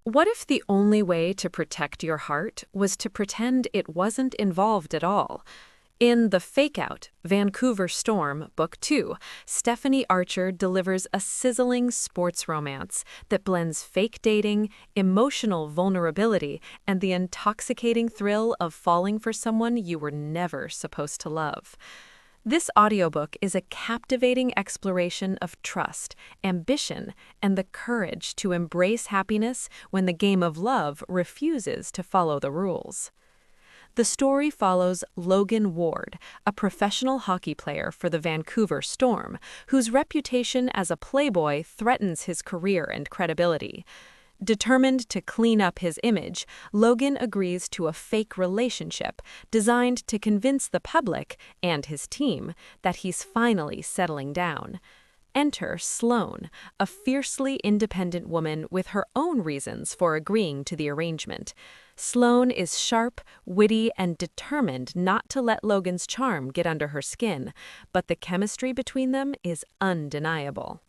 What if the only way to protect your heart was to pretend it wasn't involved at all? In The Fake Out, Vancouver Storm, Book 2, Stephanie Archer delivers a sizzling sports romance that blends fake dating, emotional vulnerability, and the intoxicating thrill of falling for someone you were never supposed to love. This audiobook is a captivating exploration of trust, ambition, and the courage to embrace happiness when the game of love refuses to follow the rules. The story follows Logan Ward, a professional hockey player for the Vancouver Storm, whose reputation as a playboy threatens his career and credibility. Determined to clean up his image, Logan agrees to a fake relationship designed to convince the public and his team that he's finally settling down. Enter Sloane, a fiercely independent woman with her own reasons for agreeing to the arrangement. Sloane is sharp, witty, and determined not to let Logan's charm get under her skin, but the chemistry between them is undeniable.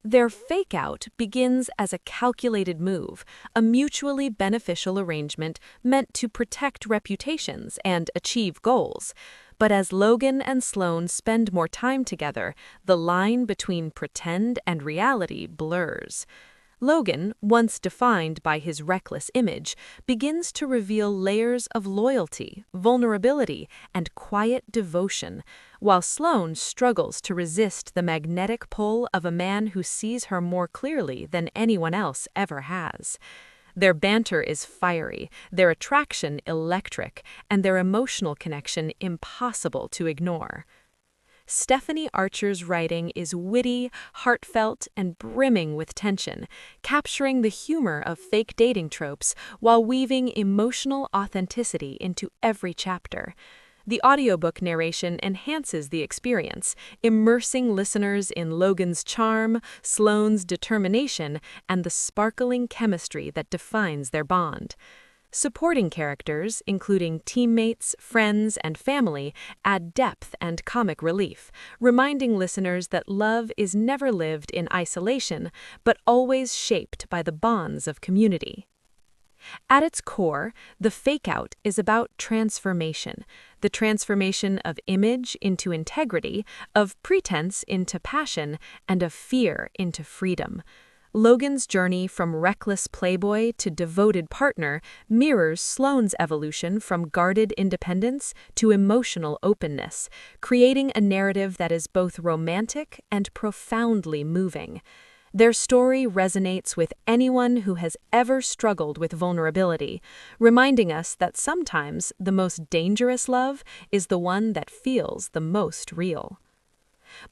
Their fake-out begins as a calculated move, a mutually beneficial arrangement meant to protect reputations and achieve goals. But as Logan and Sloane spend more time together, the line between pretend and reality blurs. Logan, once defined by his reckless image, begins to reveal layers of loyalty, vulnerability, and quiet devotion, while Sloane struggles to resist the magnetic pull of a man who sees her more clearly than anyone else ever has. Their banter is fiery, their attraction electric, and their emotional connection impossible to ignore. Stephanie Archer's writing is witty, heartfelt, and brimming with tension, capturing the humor of fake dating tropes while weaving emotional authenticity into every chapter. The audiobook narration enhances the experience, immersing listeners in Logan's charm, Sloane's determination, and the sparkling chemistry that defines their bond. Supporting characters, including teammates, friends, and family, add depth and comic relief, reminding listeners that love is never lived in isolation, but always shaped by the bonds of community. At its core, The Fake Out is about transformation, the transformation of image into integrity, of pretense into passion, and of fear into freedom. Logan's journey from reckless playboy to devoted partner mirrors Sloane's evolution from guarded independence to emotional openness, creating a narrative that is both romantic and profoundly moving. Their story resonates with anyone who has ever struggled with vulnerability, reminding us that sometimes the most dangerous love is the one that feels the most real.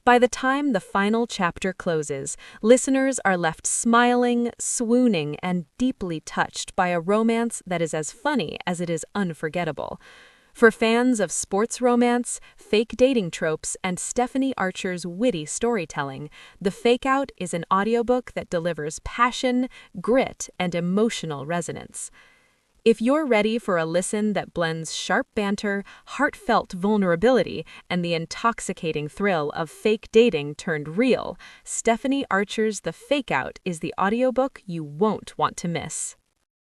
By the time the final chapter closes, listeners are left smiling, swooning, and deeply touched by a romance that is as funny as it is unforgettable. For fans of sports romance, fake dating tropes, and Stephanie Archer's witty storytelling, The Fake Out is an audiobook that delivers passion, grit, and emotional resonance. If you're ready for a listen that blends sharp banter, heartfelt vulnerability, and the intoxicating thrill of fake dating turned real, Stephanie Archer's The Fake Out is the audiobook you won't want to miss.